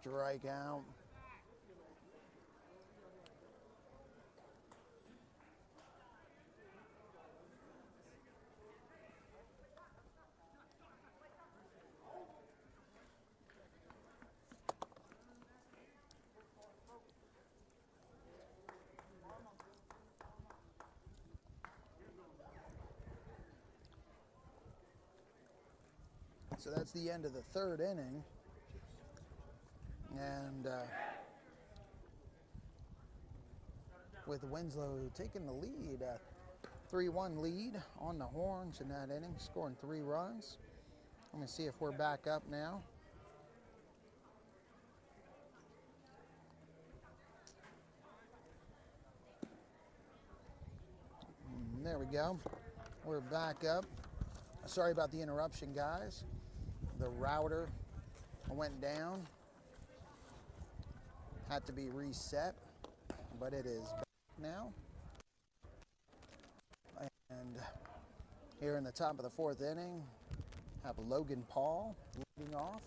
Strikeout. So that's the end of the third inning. And with Winslow taking the lead, 3-1 lead on the Horns in that inning, scoring 3 runs. Let me see if we're back up now. There we go. We're back up. Sorry about the interruption, guys. The router went down. Had to be reset, but it is back now. And here in the top of the 4th inning, have Logan Paul leading off.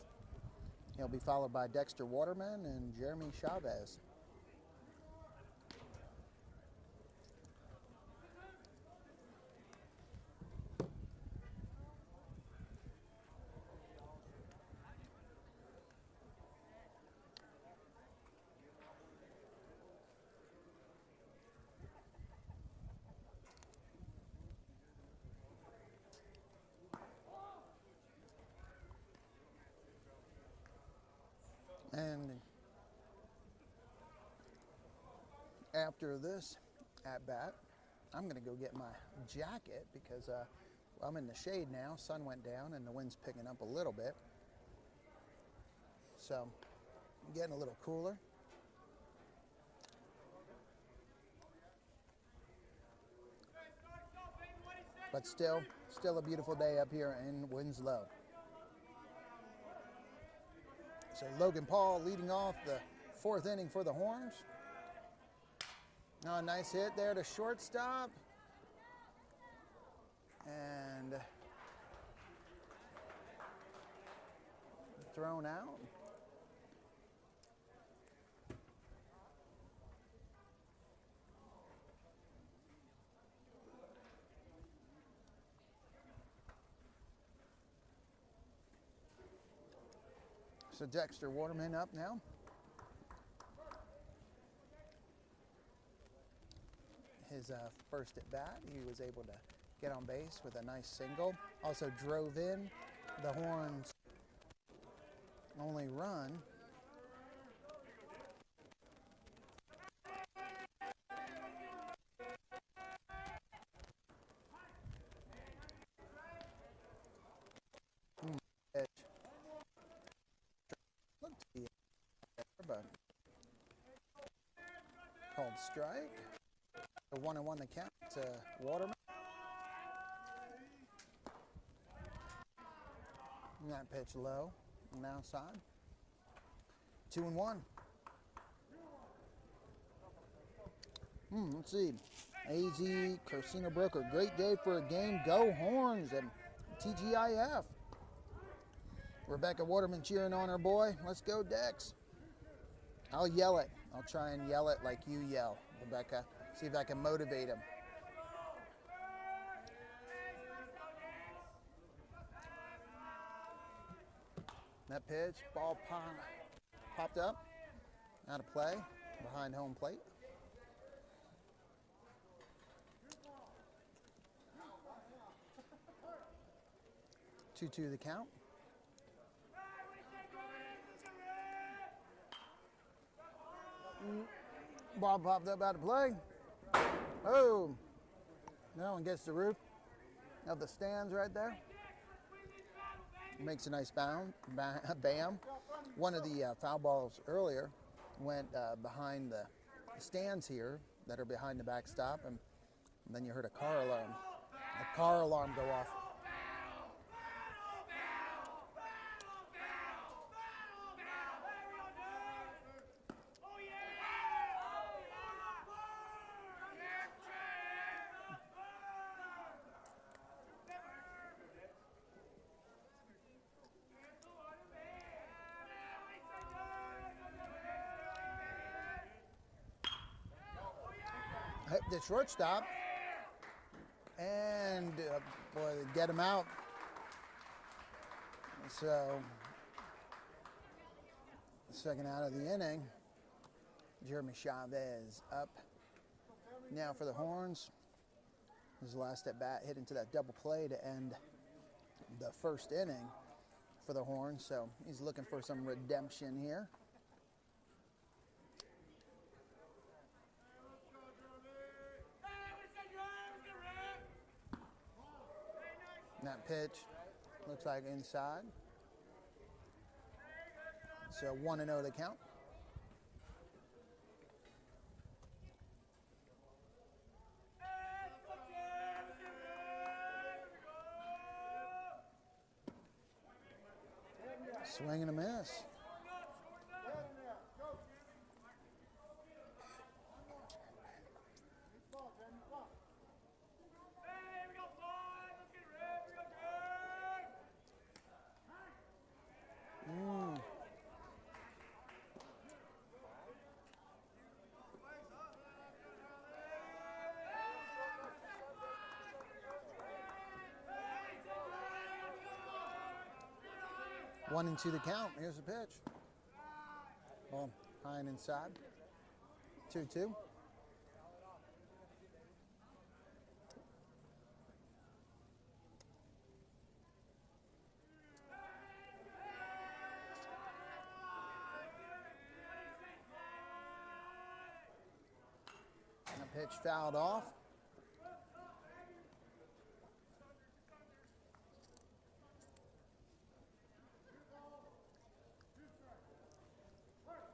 He'll be followed by Dexter Waterman and Jeremy Chavez. And after this at bat, I'm going to go get my jacket because I'm in the shade now. Sun went down and the wind's picking up a little bit. So I'm getting a little cooler. But still a beautiful day up here in Winslow. So Logan Paul leading off the 4th inning for the Horns. Oh, nice hit there to shortstop. And thrown out. So Dexter Waterman up now. His first at bat, he was able to get on base with a nice single. Also drove in the Horns' only run. Looked to be but called strike. A 1-1 the count to Waterman. And that pitch low on the outside. 2-1. Let's see. AZ Casino Broker. Great day for a game. Go Horns and TGIF. Rebecca Waterman cheering on her boy. Let's go, Dex. I'll yell it. I'll try and yell it like you yell, Rebecca. See if I can motivate him. That pitch, ball popped up. Out of play, behind home plate. Two the count. Ball popped up out of play. Oh, that one gets the roof of the stands right there. Makes a nice bam. One of the foul balls earlier went behind the stands here that are behind the backstop, and then you heard a car alarm go off. to shortstop. And, boy, they get him out. So, second out of the inning. Jeremy Chavez up. Now for the Horns. His last at bat hit into that double play to end the first inning for the Horns. So he's looking for some redemption here. That pitch looks like inside. So 1-0 to count. Swing and a miss. One and two to count. Here's the pitch. Ball high and inside. 2-2. And a pitch fouled off.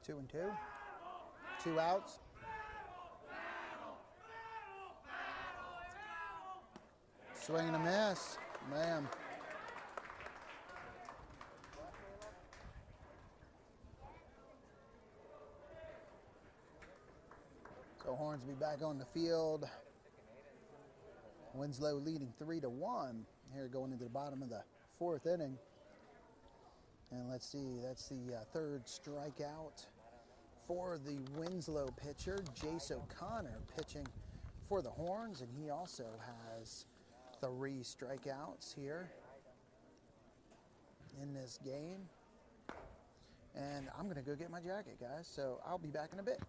Two and two. 2 outs. Swing and a miss. Man. So Horns will be back on the field. Winslow leading 3-1 here going into the bottom of the 4th inning. And let's see, that's the third strikeout for the Winslow pitcher, Jace O'Connor, pitching for the Horns, and he also has 3 strikeouts here in this game. And I'm going to go get my jacket, guys, so I'll be back in a bit.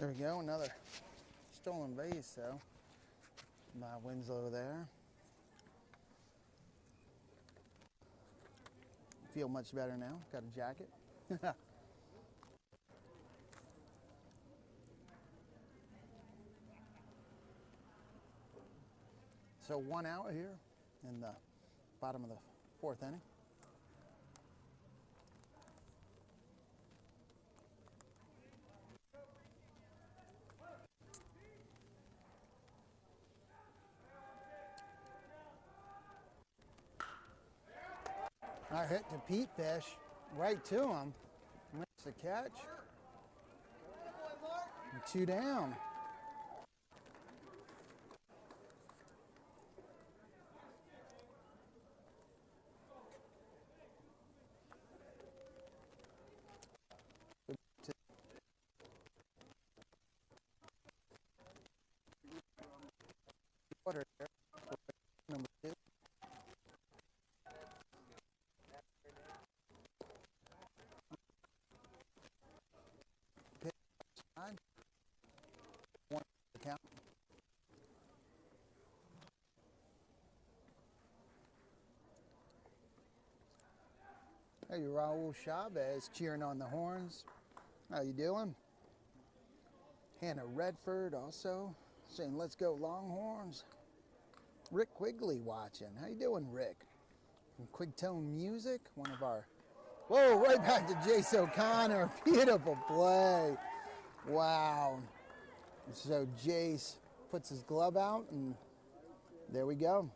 There we go, another stolen base, though, by Winslow there. Feel much better now. Got a jacket. So 1 out here in the bottom of the 4th inning. I hit to Pete Fish, right to him. Makes the catch. And 2 down. Water there. Number 2. Pitch outside. 1 count. Hey, Raul Chavez cheering on the horns. How you doing? Hannah Redford also saying, "Let's go Longhorns." Rick Quigley watching. How you doing, Rick? From Quigtone Music, one of our... Whoa, right back to Jace O'Connor. Beautiful play. Wow. So Jace puts his glove out, and there we go.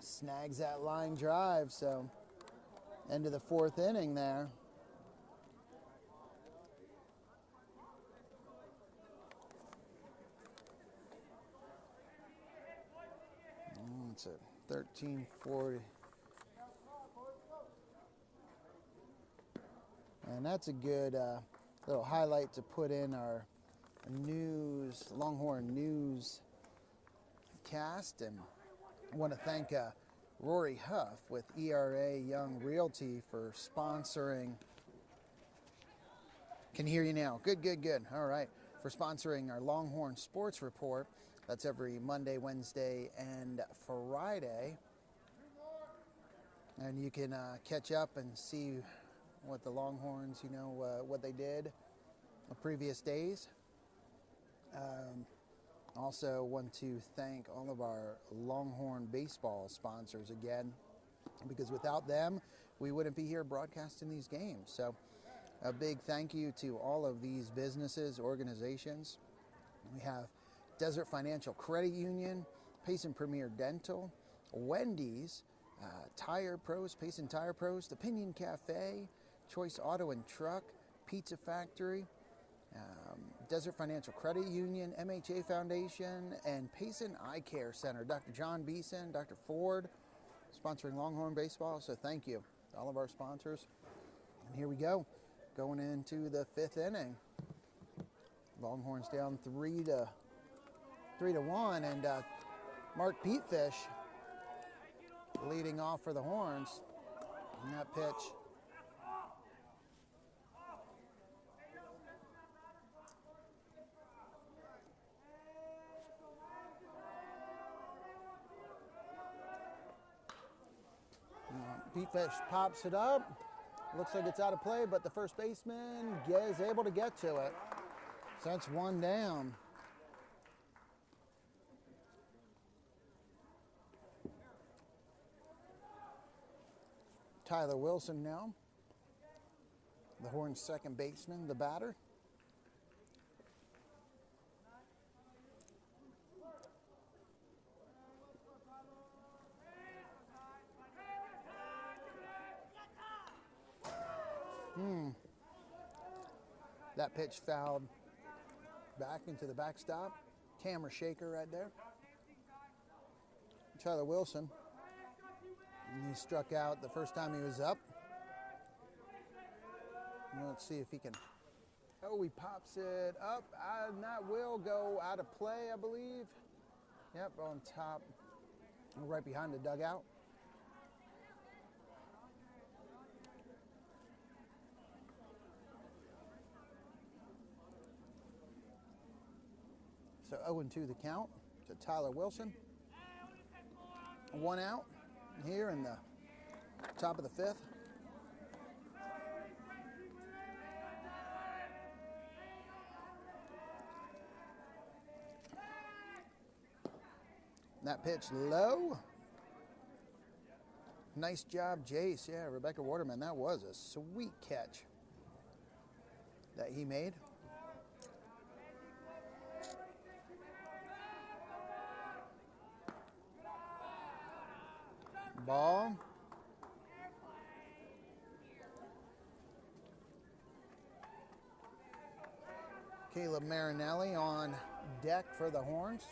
Snags that line drive, so end of the 4th inning there. It's a 13-40. And that's a good little highlight to put in our news, Longhorn news cast. And I want to thank Rory Huff with ERA Young Realty for sponsoring. Can hear you now. Good, good, good. All right. For sponsoring our Longhorn Sports Report. That's every Monday, Wednesday, and Friday. And you can catch up and see what the Longhorns, what they did the previous days. Also want to thank all of our Longhorn baseball sponsors again, because without them, we wouldn't be here broadcasting these games. So a big thank you to all of these businesses, organizations. We have Desert Financial Credit Union, Payson Premier Dental, Wendy's, Tire Pros, Payson Tire Pros, the Pinion Cafe, Choice Auto and Truck, Pizza Factory, Desert Financial Credit Union, MHA Foundation, and Payson Eye Care Center. Dr. John Beeson, Dr. Ford, sponsoring Longhorn Baseball, so thank you to all of our sponsors. And here we go, going into the 5th inning. Longhorns down 3-1, and Mark Petefish leading off for the Horns in that pitch. Petefish pops it up. Looks like it's out of play, but the first baseman is able to get to it. So that's 1 down. Tyler Wilson now, the Horns' second baseman, the batter. That pitch fouled back into the backstop. Camera shaker right there. Tyler Wilson. And he struck out the first time he was up. Let's see if he can. Oh, he pops it up. And that will go out of play, I believe. Yep, on top. Right behind the dugout. So 0-2 the count to Tyler Wilson. 1 out here in the top of the 5th. That pitch low. Nice job, Jace. Yeah, Rebecca Waterman. That was a sweet catch that he made. Ball. Caleb Marinelli on deck for the Horns.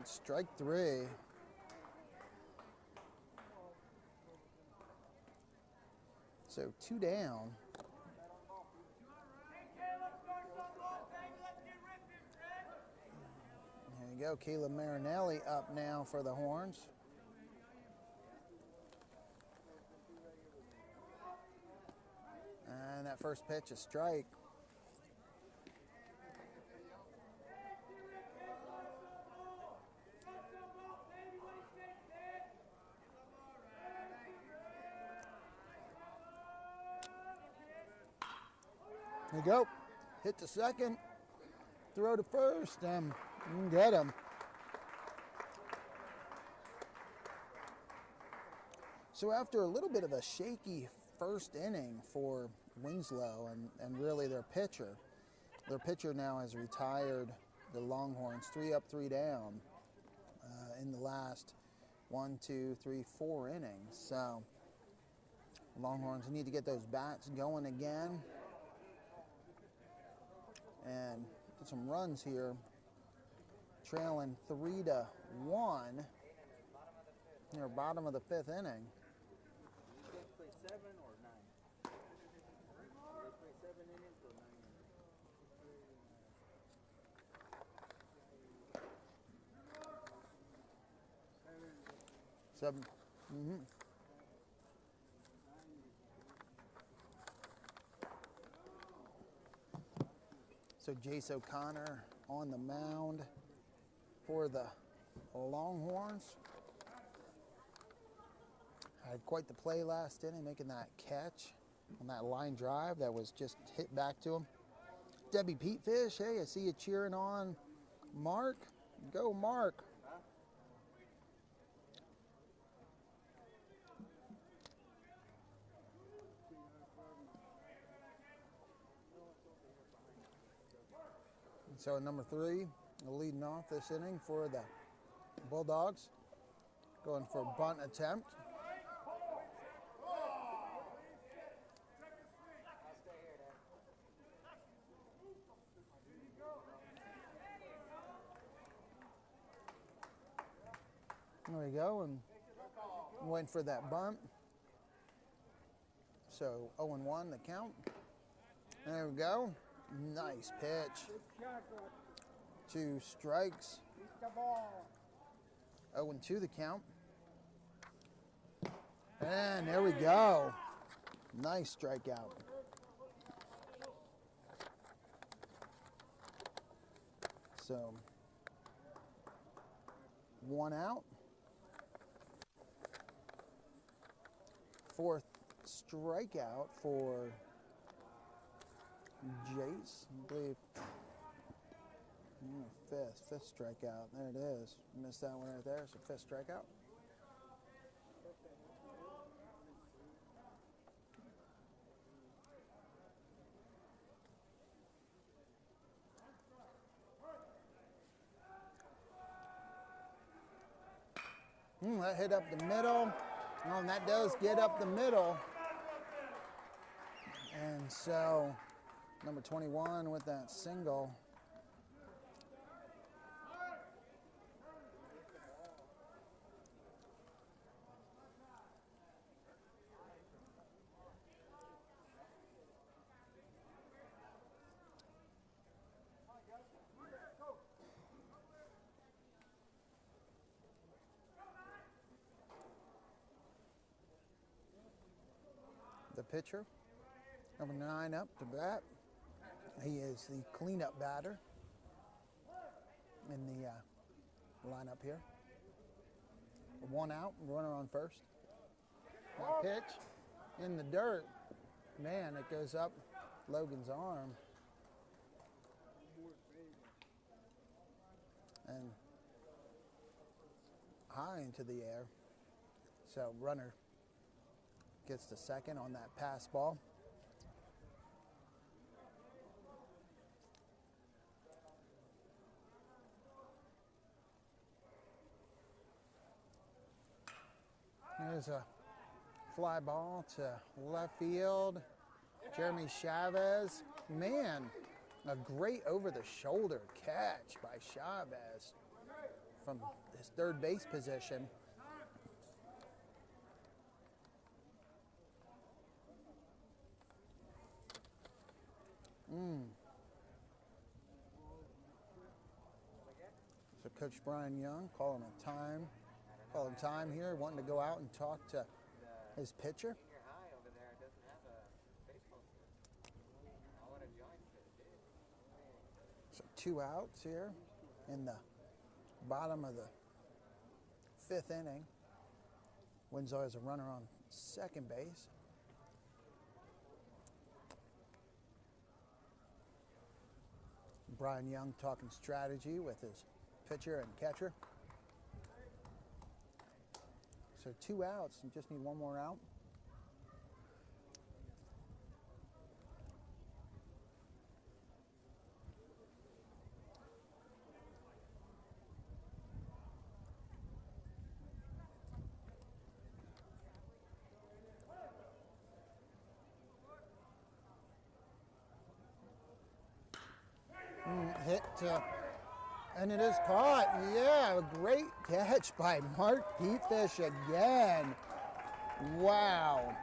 Strike 3. So 2 down. There you go, Caleb Marinelli up now for the Horns. And that first pitch, a strike. There you go. Hit to second. Throw to first. Get him. So after a little bit of a shaky first inning for Winslow and really their pitcher now has retired the Longhorns 3 up, 3 down in the last 1, 2, 3, 4 innings. So Longhorns need to get those bats going again and get some runs here. Trailing 3-1 near bottom of the 5th inning. Seven. So Jace O'Connor on the mound for the Longhorns. Had quite the play last inning, making that catch on that line drive that was just hit back to him. Debbie Petefish, hey, I see you cheering on Mark. Go, Mark. So number 3, leading off this inning for the Bulldogs, going for a bunt attempt. There we go, and waiting for that bunt. So 0-1 the count. There we go. Nice pitch. 2 strikes. 0-2 the count. And there we go. Nice strikeout. So 1 out. 4th strikeout for Jace, I believe. 5th strikeout. There it is. Missed that one right there. So 5th strikeout. That hit up the middle. Oh, and that does get up the middle. And so number 21 with that single. The pitcher Number 9 up to bat. He is the cleanup batter in the lineup here. 1 out, runner on first. That pitch in the dirt. Man, it goes up Logan's arm. And high into the air. So runner gets to second on that pass ball. There's a fly ball to left field. Jeremy Chavez. Man, a great over-the-shoulder catch by Chavez from his third base position. So Coach Brian Young calling time here, wanting to go out and talk to his pitcher. So 2 outs here in the bottom of the 5th inning. Winslow has a runner on second base. Brian Young talking strategy with his pitcher and catcher. So 2 outs, and just need 1 more out. Hit, and it is caught. Yeah, a great catch by Mark Petefish again. Wow.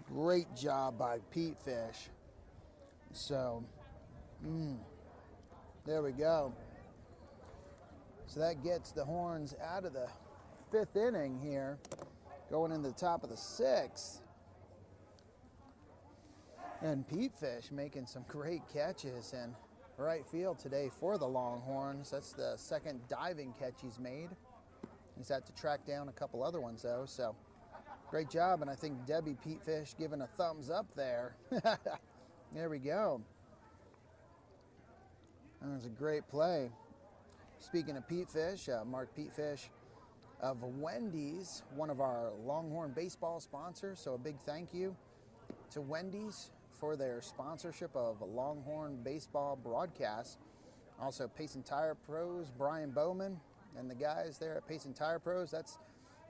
Great job by Petefish. So, there we go. So that gets the Horns out of the 5th inning here, going into the top of the 6th. And Petefish making some great catches in right field today for the Longhorns. That's the 2nd diving catch he's made. He's had to track down a couple other ones, though. So great job, and I think Debbie Petefish giving a thumbs up there. There we go. That was a great play. Speaking of Petefish, Mark Petefish of Wendy's, one of our Longhorn baseball sponsors. So a big thank you to Wendy's for their sponsorship of Longhorn baseball broadcasts. Also, Payson Tire Pros, Brian Bowman, and the guys there at Payson Tire Pros. That's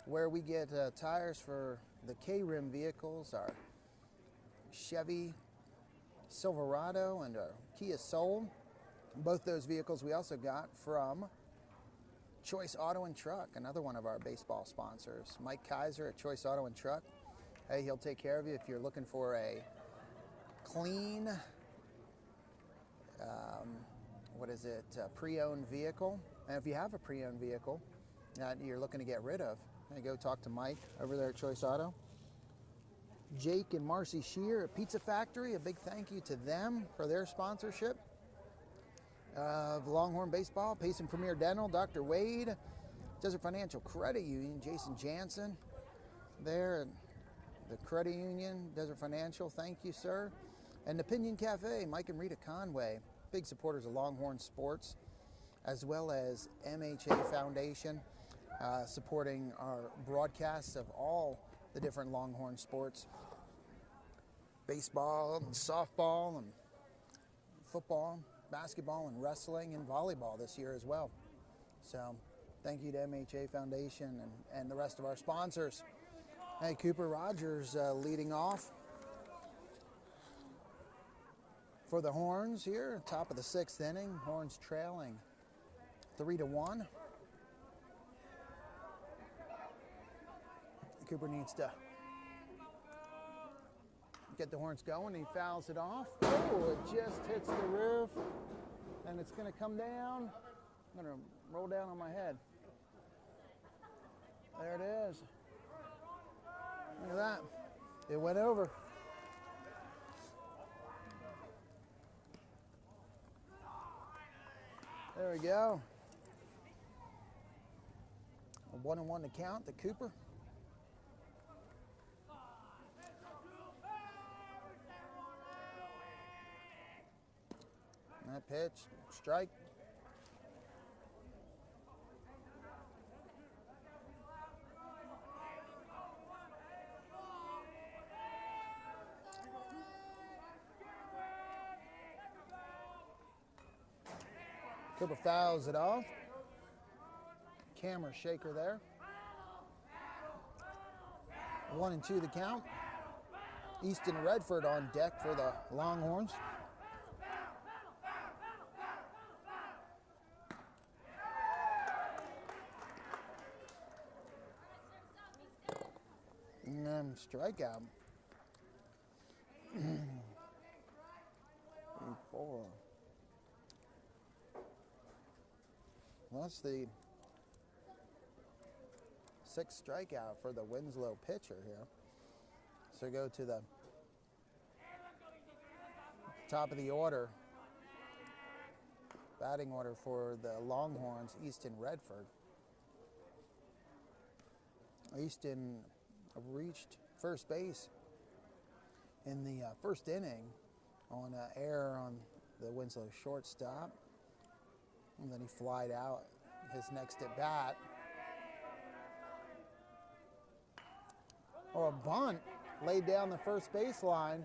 where we get tires for the KRIM vehicles, our Chevy Silverado and our Kia Soul. Both those vehicles we also got from Choice Auto and Truck, another one of our baseball sponsors. Mike Kaiser at Choice Auto and Truck. Hey, he'll take care of you if you're looking for a clean, pre-owned vehicle. And if you have a pre-owned vehicle that you're looking to get rid of, go talk to Mike over there at Choice Auto. Jake and Marcy Shear at Pizza Factory, a big thank you to them for their sponsorship of Longhorn Baseball. Payson Premier Dental, Dr. Wade, Desert Financial Credit Union, Jason Jansen there at the Credit Union, Desert Financial, thank you, sir. And the Pinion Cafe, Mike and Rita Conway, big supporters of Longhorn Sports, as well as MHA Foundation, supporting our broadcasts of all the different Longhorn sports. Baseball, and softball, and football, basketball, and wrestling, and volleyball this year as well. So thank you to MHA Foundation and the rest of our sponsors. Hey, Cooper Rogers leading off for the Horns here, top of the 6th inning. Horns trailing 3-1. Cooper needs to get the Horns going. He fouls it off. Oh, it just hits the roof, and it's going to come down. I'm going to roll down on my head. There it is. Look at that. It went over. There we go. A 1-1 to count to Cooper. And that pitch, strike. Cooper fouls it off. Camera shaker there. 1-2 the count. Easton Redford on deck for the Longhorns. And then strikeout. 4. Well, that's the 6th strikeout for the Winslow pitcher here. So go to the top of the order. Batting order for the Longhorns, Easton Redford. Easton reached first base in the first inning on an error on the Winslow shortstop. And then he flied out his next at bat. Or a bunt laid down the first baseline.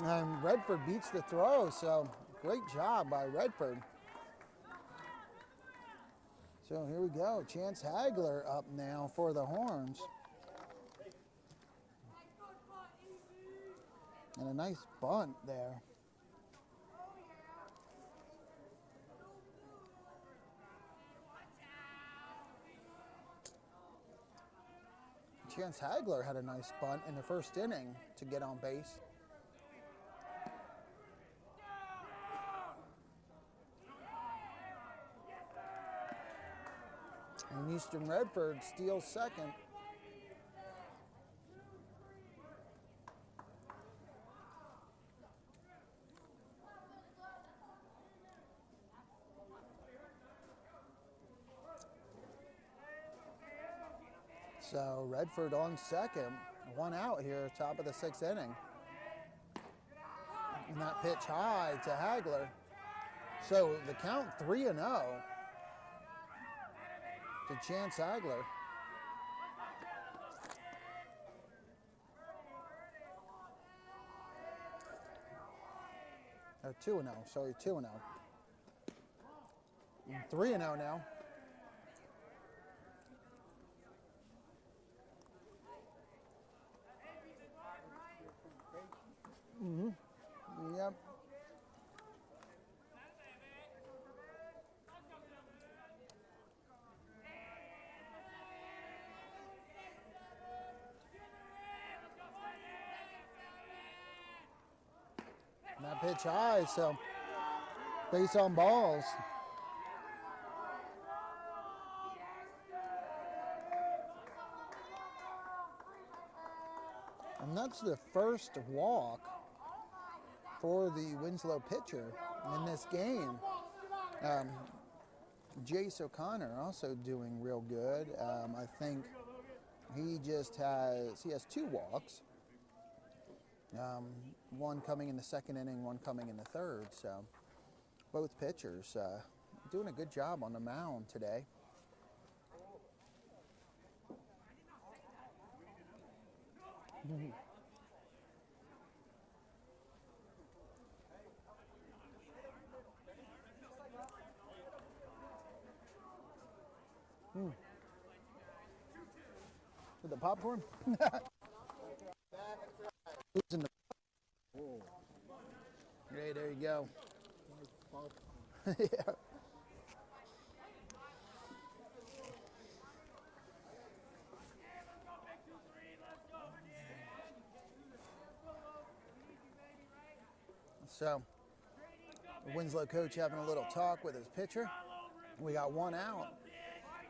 And Redford beats the throw, so great job by Redford. So here we go, Chance Hagler up now for the Horns. And a nice bunt there. Chance Hagler had a nice bunt in the first inning to get on base. And Easton Redford steals second. So Redford on second, 1 out here, top of the 6th inning. And that pitch high to Hagler. So the count 3-0 to Chance Hagler. Oh, 2-0, sorry, 2-0. 3-0 now. Yep. And that pitch high, so base on balls. And that's the first walk for the Winslow pitcher in this game. Jace O'Connor also doing real good. I think he has 2 walks. One coming in the second inning, one coming in the third. So both pitchers doing a good job on the mound today. With the popcorn? Great, there you go. Yeah. So, the Winslow coach having a little talk with his pitcher. We got 1 out.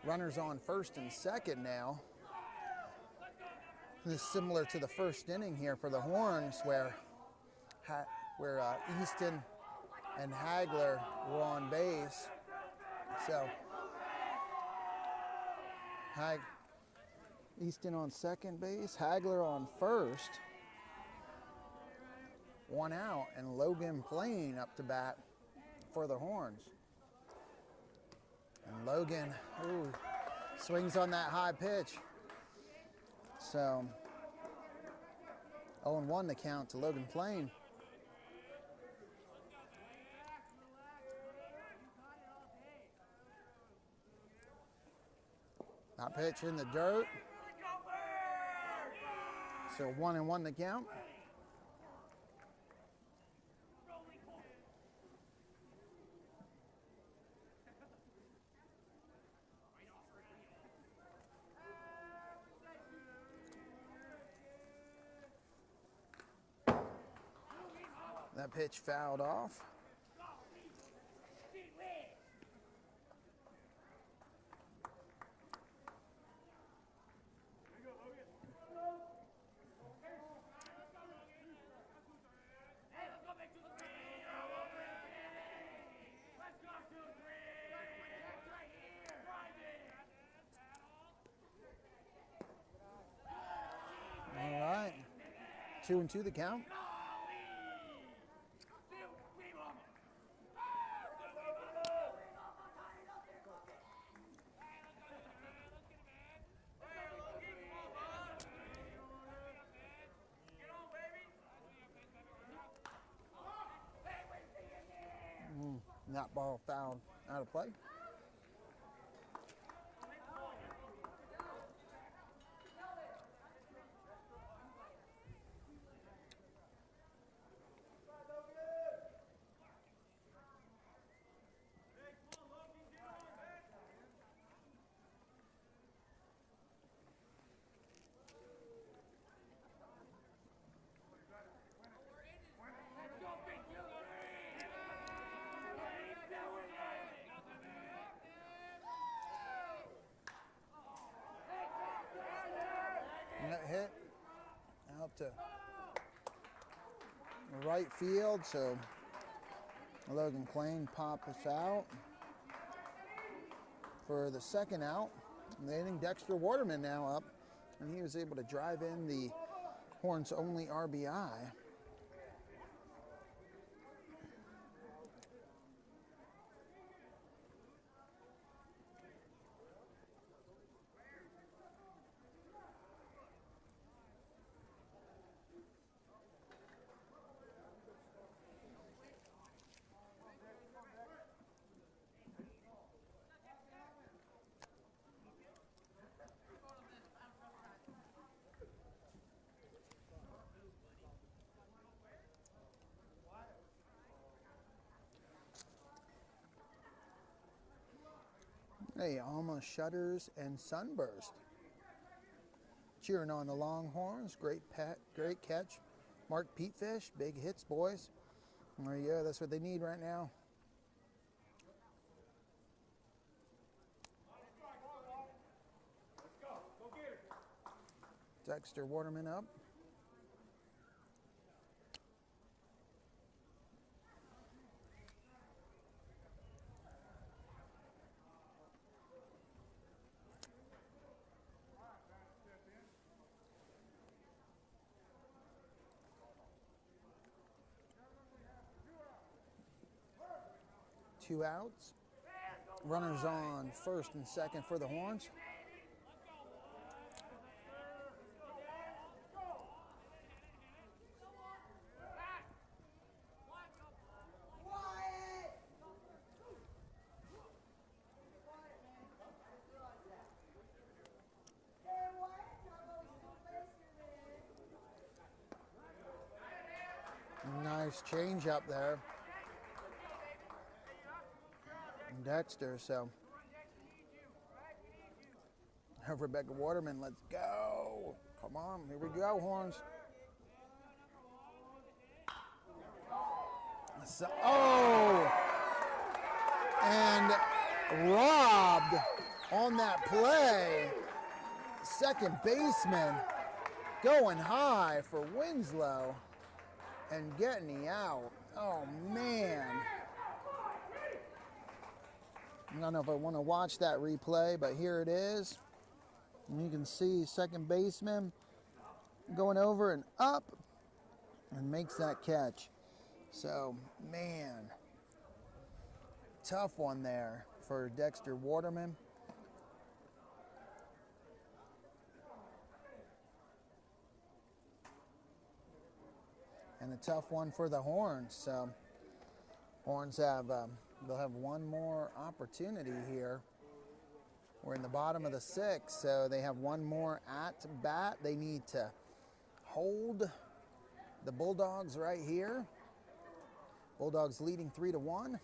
Runners on first and second now. This is similar to the first inning here for the Horns, where Easton and Hagler were on base. So Easton on second base, Hagler on first. 1 out, and Logan Plain up to bat for the Horns. And Logan, swings on that high pitch. So 0-1 the count to Logan Plain. That pitch in the dirt. So 1-1 the count. That pitch fouled off. All right, 2-2 the count. That ball fouled out of play. That hit out to right field, so Logan Plain pops out for the second out. In the inning, Dexter Waterman now up, and he was able to drive in the Horns' only RBI. Hey, Alma Shutters and Sunburst cheering on the Longhorns. Great catch. Mark Petefish, big hits, boys. There you go. That's what they need right now. Dexter Waterman up. Two outs. Runners on first and second for the Horns. Nice change up there. Dexter, so Rebecca Waterman, let's go. Come on, here we go, Horns. So, and robbed on that play. Second baseman going high for Winslow and getting the out. Oh, man. I don't know if I want to watch that replay, but here it is. And you can see second baseman going over and up and makes that catch. So, man, tough one there for Dexter Waterman. And a tough one for the Horns. So, Horns have, they'll have one more opportunity here. We're in the bottom of the sixth, so they have one more at bat. They need to hold the Bulldogs right here. Bulldogs leading 3-1.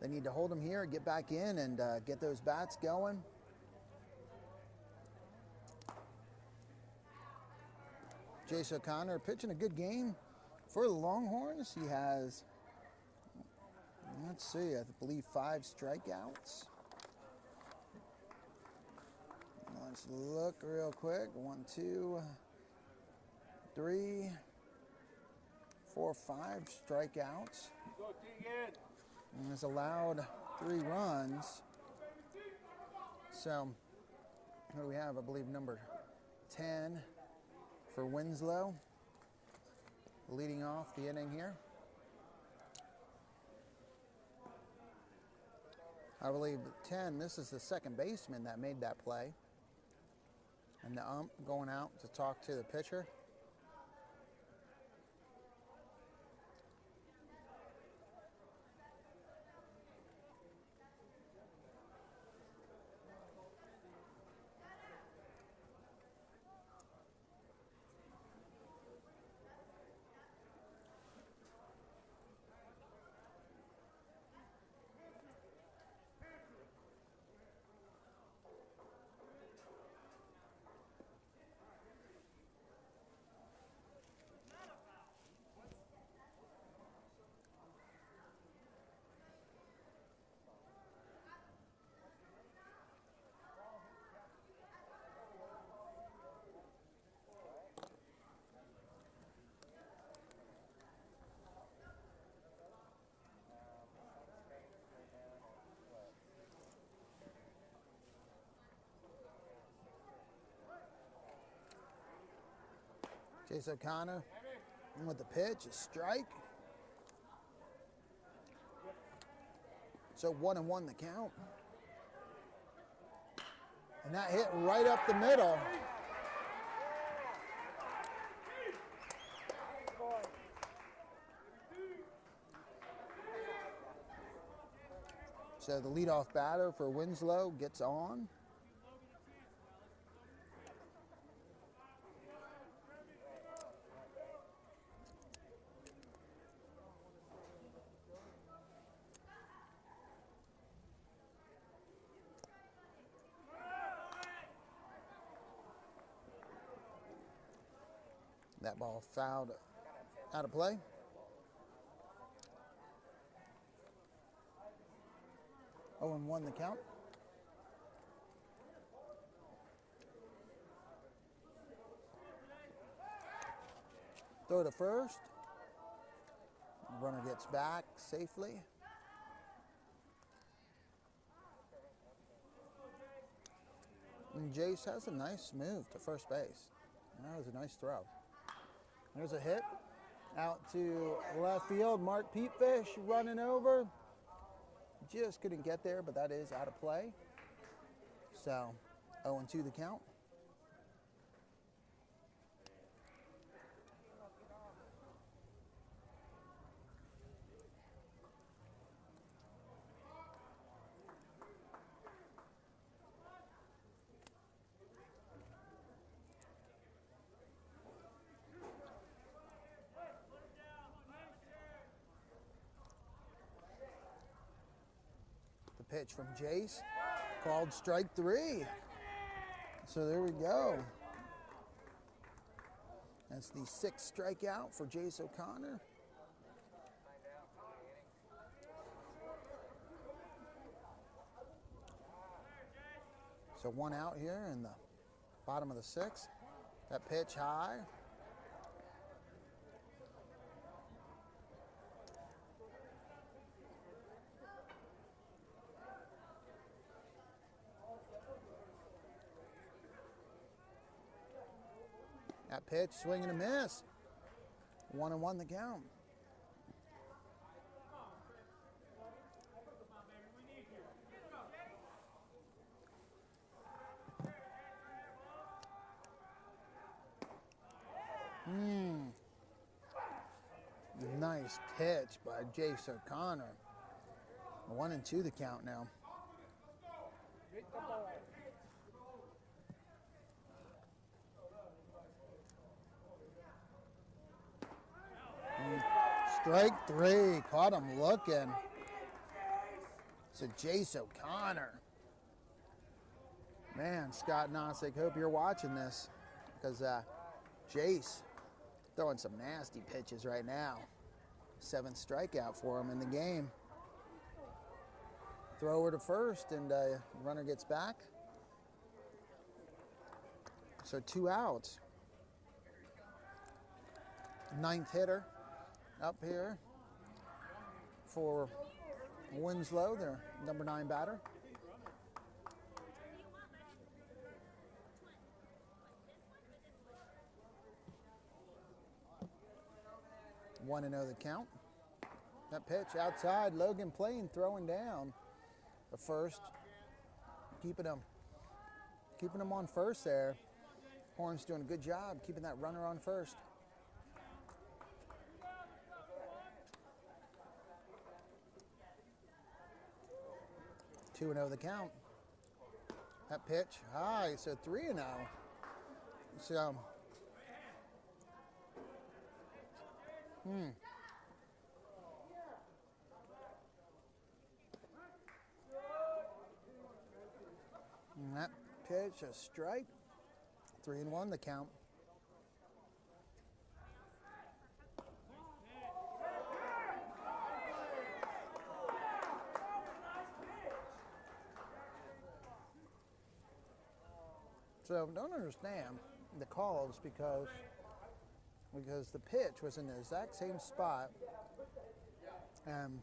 They need to hold them here, get back in, and get those bats going. Jace O'Connor pitching a good game for the Longhorns. He has, let's see, I believe 5 strikeouts. Let's look real quick. 1, 2, 3, 4, 5 strikeouts. And has allowed 3 runs. So, what do we have? I believe number 10 for Winslow, leading off the inning here. I believe 10, this is the second baseman that made that play. And the ump going out to talk to the pitcher. Jace O'Connor with the pitch, a strike. So 1-1 the count. And that hit right up the middle. So the leadoff batter for Winslow gets on. That ball fouled out of play. Oh, and 1 the count. Throw to first. Runner gets back safely. And Jace has a nice move to first base. That was a nice throw. There's a hit out to left field. Mark Peepfish running over. Just couldn't get there, but that is out of play. So 0-2 the count. Pitch from Jace, called strike 3. So there we go. That's the 6th strikeout for Jace O'Connor. So 1 out here in the bottom of the 6th. That pitch high. That pitch, swing and a miss. 1-1 the count. Nice pitch by Jace O'Connor. 1-2 the count now. Strike 3, caught him looking. So Jace O'Connor. Man, Scott Nossick, hope you're watching this, because Jace throwing some nasty pitches right now. 7th strikeout for him in the game. Throw over to first, and runner gets back. So 2 outs. 9th hitter up here for Winslow, their number 9 batter. One and 0 the count. That pitch outside, Logan Plain throwing down the first, keeping him on first there. Horn's doing a good job keeping that runner on first. Two and 0 the count. That pitch high, so 3-0. So and that pitch, a strike. 3-1 the count. So don't understand the calls because the pitch was in the exact same spot, and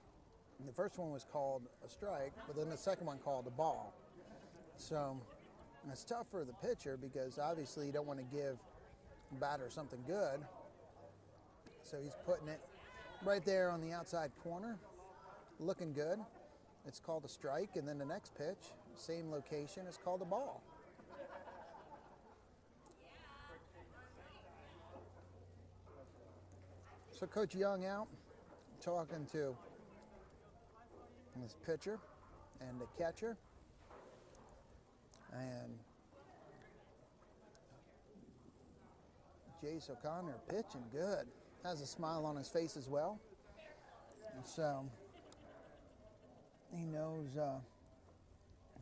the first one was called a strike, but then the second one called a ball. So it's tough for the pitcher because obviously you don't want to give the batter something good. So he's putting it right there on the outside corner, looking good. It's called a strike, and then the next pitch, same location, is called a ball. So Coach Young out talking to his pitcher and the catcher. And Jace O'Connor pitching good. Has a smile on his face as well. And so he knows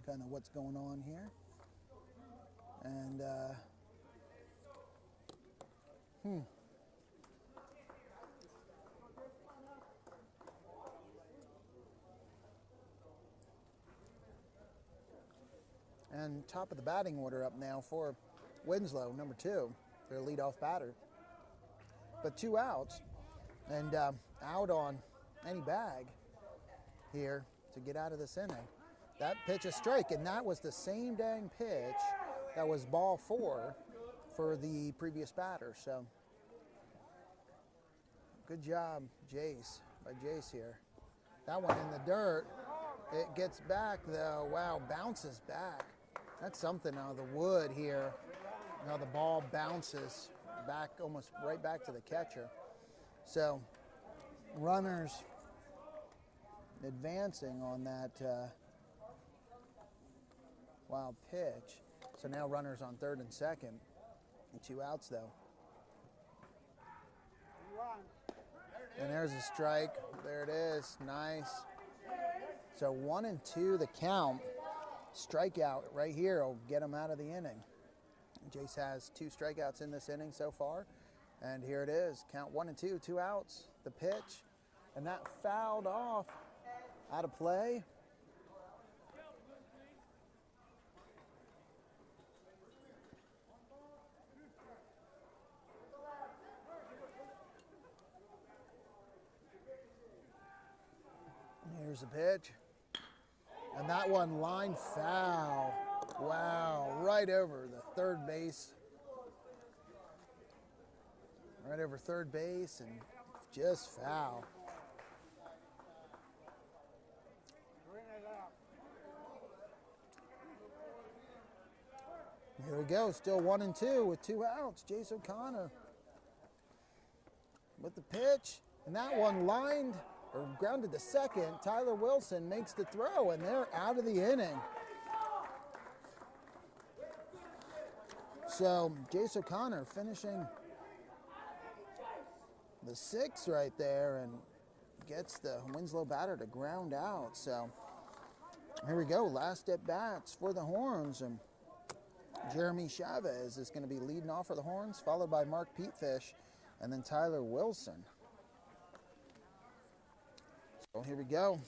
kind of what's going on here. And And top of the batting order up now for Winslow, number 2, their leadoff batter. But 2 outs, and out on any bag here to get out of this inning. That pitch is strike, and that was the same dang pitch that was ball 4 for the previous batter. So good job, Jace, by Jace here. That one in the dirt. It gets back though. Wow, bounces back. That's something out of the wood here. Now the ball bounces back, almost right back to the catcher. So runners advancing on that wild pitch. So now runners on 3rd and 2nd. And 2 outs though. And there's a strike. There it is. Nice. So 1-2 the count. Strikeout right here will get him out of the inning. Jace has 2 strikeouts in this inning so far. And here it is. Count 1-2, 2 outs. The pitch. And that fouled off. Out of play. Here's the pitch. And that one line foul. Wow, right over the third base. Right over third base and just foul. Here we go, still 1-2 with 2 outs. Jace O'Connor with the pitch. And that one lined or grounded to second. Tyler Wilson makes the throw, and they're out of the inning. So Jace O'Connor finishing the 6th right there and gets the Winslow batter to ground out. So here we go, last at bats for the Horns. And Jeremy Chavez is going to be leading off for the Horns, followed by Mark Petefish and then Tyler Wilson. So here we go.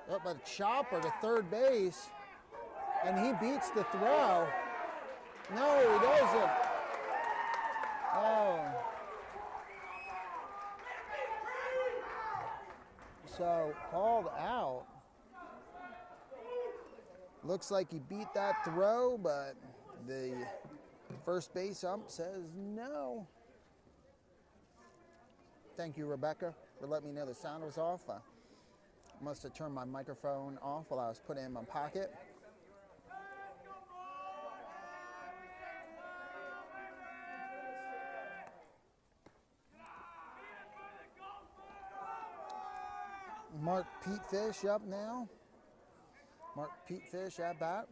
Up a chopper to third base, and he beats the throw. No, he doesn't. Oh. So called out. Looks like he beat that throw, but the first base ump says no. Thank you, Rebecca, for letting me know the sound was off. Must have turned my microphone off while I was putting it in my pocket. Mark Petefish up now. Mark Petefish at bat.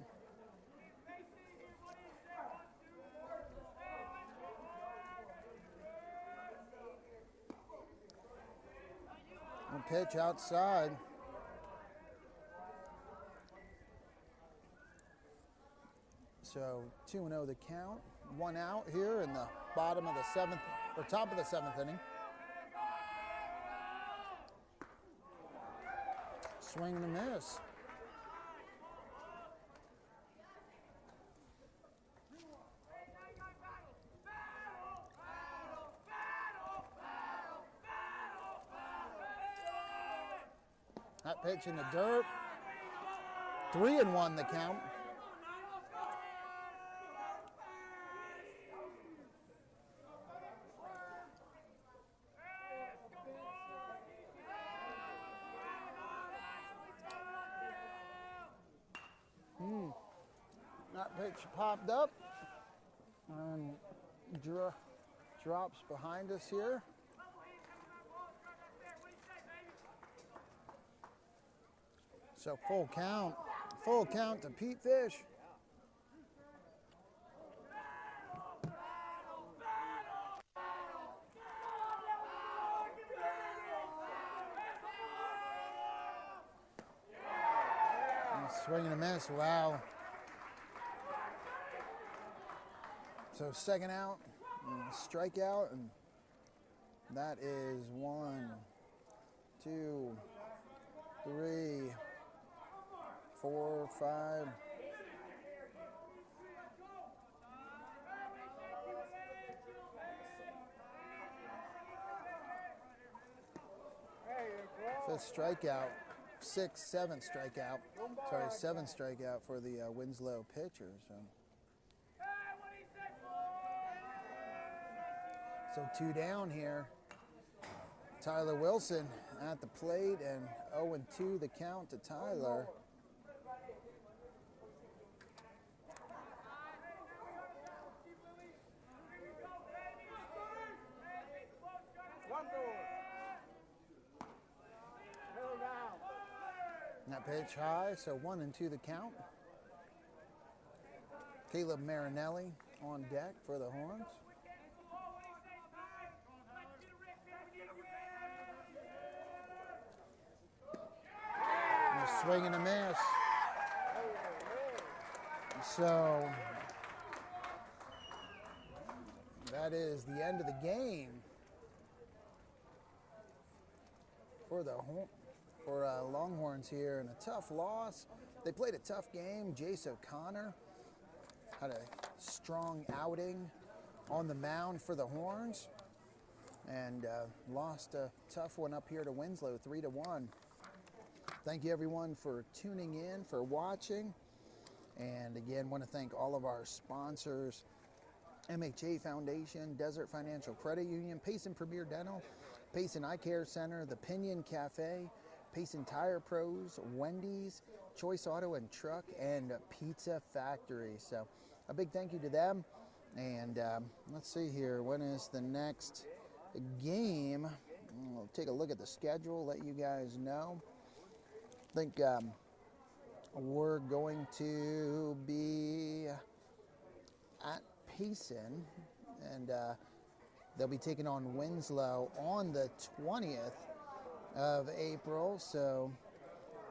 A pitch outside. So 2-0 the count. 1 out here in the bottom of the 7th, or top of the 7th inning. Swing and a miss. That pitch in the dirt. 3-1 the count. That pitch popped up and drops behind us here. So full count to Pete Fish. And swing and a miss, wow. So second out, strikeout, and that is 1, 2, 3, 4, 5. Fifth strikeout, seventh strikeout for the Winslow pitcher. So 2 down here. Tyler Wilson at the plate, and 0-2 the count to Tyler. And that pitch high, so 1-2 the count. Caleb Marinelli on deck for the Horns. Swing and a miss. So that is the end of the game for the Longhorns here, and a tough loss. They played a tough game. Jace O'Connor had a strong outing on the mound for the Horns, and lost a tough one up here to Winslow, 3-1. Thank you everyone for tuning in, for watching. And again, want to thank all of our sponsors: MHA Foundation, Desert Financial Credit Union, Payson Premier Dental, Payson Eye Care Center, the Pinion Cafe, Payson Tire Pros, Wendy's, Choice Auto and Truck, and Pizza Factory. So a big thank you to them. And let's see here, when is the next game? We'll take a look at the schedule, let you guys know. I think we're going to be at Payson, and they'll be taking on Winslow on the 20th of April. So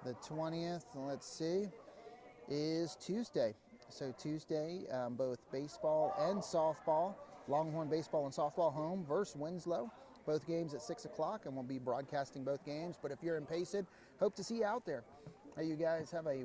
the 20th, let's see, is Tuesday. So Tuesday, both baseball and softball, Longhorn baseball and softball home versus Winslow. Both games at 6 o'clock, and we'll be broadcasting both games. But if you're in Payson, hope to see you out there. Hey, you guys have a